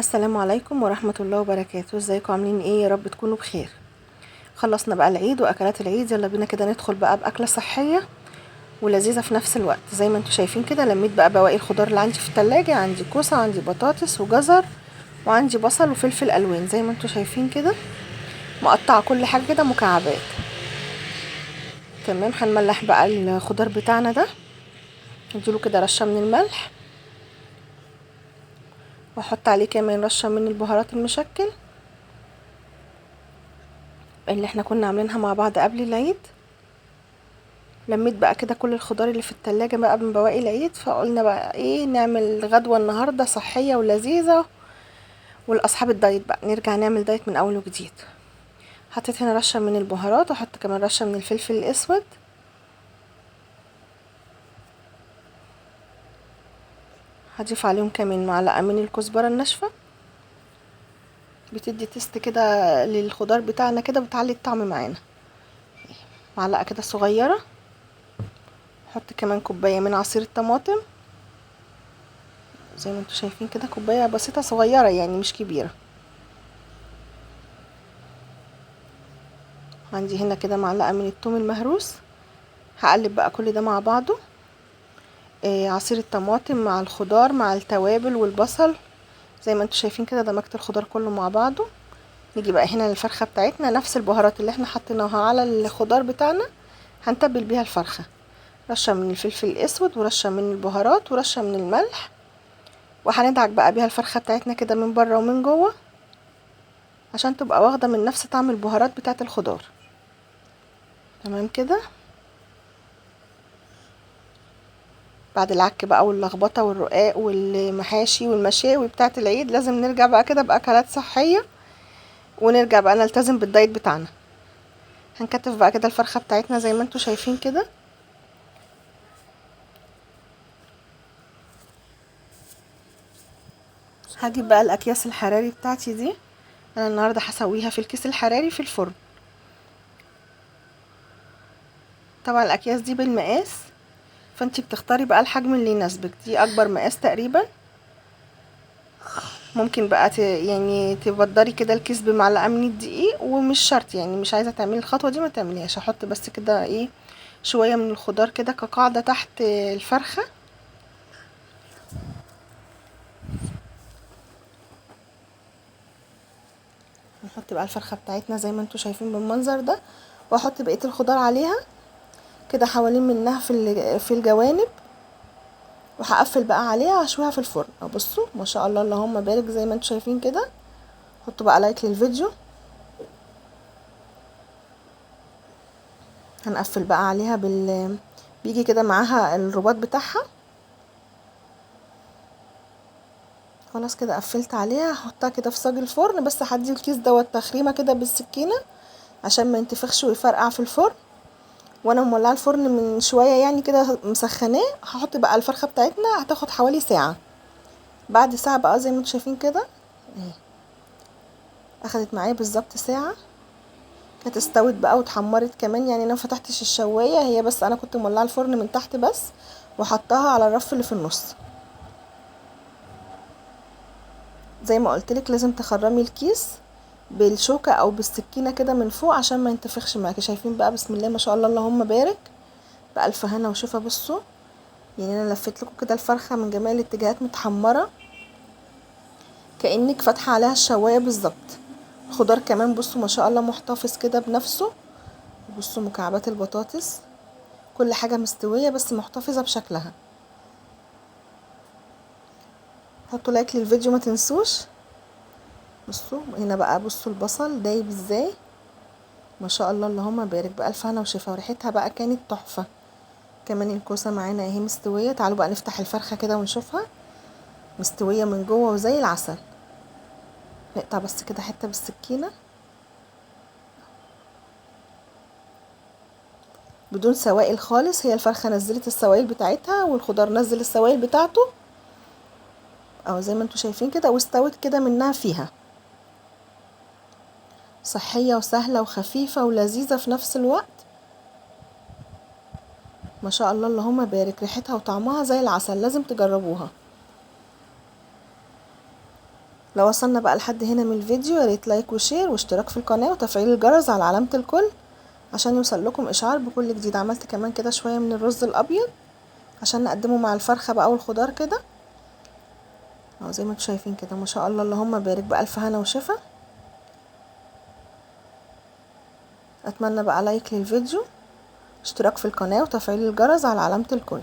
السلام عليكم ورحمة الله وبركاته. ازيكم عاملين ايه؟ يا رب تكونوا بخير. خلصنا بقى العيد واكلات العيد، يلا بينا كده ندخل بقى باكلة صحية ولذيذة في نفس الوقت. زي ما انتوا شايفين كده لميت بقى بواقي الخضار اللي عندي في التلاجة. عندي كوسة وعندي بطاطس وجزر وعندي بصل وفلفل الوان زي ما انتوا شايفين كده، مقطعة كل حاجة كده مكعبات. تمام، هنملح بقى الخضار بتاعنا ده، نديله كده رشة من الملح، واحط عليه كمان رشة من البهارات المشكل اللي احنا كنا عاملينها مع بعض قبل العيد. لميت بقى كده كل الخضار اللي في التلاجة بقى من بواقي العيد، فقلنا بقى ايه، نعمل غدوة النهاردة صحية ولذيذة والاصحاب الدايت بقى نرجع نعمل دايت من اول وجديد. حطيت هنا رشة من البهارات، واحط كمان رشة من الفلفل الاسود، هضيف عليهم كمان معلقة من الكزبرة الناشفة، بتدي تيست كده للخضار بتاعنا كده، بتعلي الطعم معانا. معلقة كده صغيرة. احط كمان كوباية من عصير الطماطم زي ما انتوا شايفين كده، كوباية بسيطة صغيرة يعني مش كبيرة. عندي هنا كده معلقة من الثوم المهروس. هقلب بقى كل ده مع بعضه، عصير الطماطم مع الخضار مع التوابل والبصل زي ما انتوا شايفين كده، دمجت الخضار كله مع بعضه. نيجي بقى هنا للفرخة بتاعتنا، نفس البهارات اللي احنا حطيناها على الخضار بتاعنا هنتبل بيها الفرخة. رشة من الفلفل الاسود ورشة من البهارات ورشة من الملح، وهندعك بقى بيها الفرخة بتاعتنا كده من بره ومن جوه عشان تبقى واخدة من نفس طعم البهارات بتاعت الخضار. تمام كده. بعد العك بقى واللخبطه والرقاق والمحاشي والمشاوي بتاعه العيد، لازم نرجع بقى كده باكلات صحيه ونرجع بقى نلتزم بالدايت بتاعنا. هنكتف بقى كده الفرخه بتاعتنا زي ما انتوا شايفين كده. هجيب بقى الاكياس الحراري بتاعتي دي، انا النهارده هسويها في الكيس الحراري في الفرن. طبعا الاكياس دي بالمقاس، فانتي بتختاري بقى الحجم اللي يناسبك. دي اكبر مقاس تقريبا. ممكن بقى يعني تبدري كده الكيس بمعلقه من الدقيق، ومش شرط يعني مش عايزه تعملي الخطوه دي ما تعمليهاش. هحط بس كده ايه، شويه من الخضار كده كقاعده تحت الفرخه. نحط بقى الفرخه بتاعتنا زي ما انتوا شايفين بالمنظر ده، واحط بقيه الخضار عليها كده حوالين منها في الجوانب، وهقفل بقى عليها هشويها في الفرن. بصوا ما شاء الله اللهم بارك زي ما انتوا شايفين كده. حطوا بقى لايك للفيديو. هنقفل بقى عليها بيجي كده معاها الرباط بتاعها. خلاص كده قفلت عليها. هحطها كده في صاج الفرن، بس هدي الكيس دوت تخريمه كده بالسكينه عشان ما ينتفخش ويفرقع في الفرن. وانا مولعه الفرن من شويه يعني كده مسخناه. هحط بقى الفرخه بتاعتنا، هتاخد حوالي ساعه. بعد ساعه بقى زي ما انتوا شايفين كده اخدت معايا بالظبط ساعه. كانت استوت بقى واتحمرت كمان، يعني انا ما فتحتش الشوايه هي، بس انا كنت مولعه الفرن من تحت بس، وحطها على الرف اللي في النص. زي ما قلتلك لازم تخرمي الكيس بالشوكة او بالسكينة كده من فوق عشان ما ينتفخش معاكي. شايفين بقى بسم الله ما شاء الله اللهم بارك، بألف هنا وشوفة. بصوا يعني انا لفيت لكم كده الفرخة من جميع الاتجاهات متحمرة كأنك فاتحة عليها الشواية بالظبط. الخضار كمان بصوا ما شاء الله محتفظ كده بنفسه. بصوا مكعبات البطاطس كل حاجة مستوية بس محتفظة بشكلها. حطوا لايك للفيديو ما تنسوش. بصوا هنا بقى، بصوا البصل دايب ازاي، ما شاء الله اللهم بارك، بألف هنا وشفا. وريحتها بقى كانت تحفة. كمان الكوسة معانا اهي مستوية. تعالوا بقى نفتح الفرخة كده ونشوفها مستوية من جوه وزي العسل. نقطع بس كده حتة بالسكينة بدون سوائل خالص. هي الفرخة نزلت السوائل بتاعتها والخضار نزل السوائل بتاعته، او زي ما انتوا شايفين كده، واستوت كده منها فيها. صحية وسهلة وخفيفة ولذيذة في نفس الوقت. ما شاء الله اللهم بارك، ريحتها وطعمها زي العسل، لازم تجربوها. لو وصلنا بقى لحد هنا من الفيديو، يا ريت لايك وشير واشتراك في القناة وتفعيل الجرس على علامة الكل عشان يوصل لكم اشعار بكل جديد. عملت كمان كده شوية من الرز الابيض عشان نقدمه مع الفرخة بقى والخضار كده اهو زي ما انتم شايفين كده. ما شاء الله اللهم بارك، بألف هنا وشفا. اتمنى بقى لايك للفيديو، اشتراك في القناة وتفعيل الجرس على علامة الكل.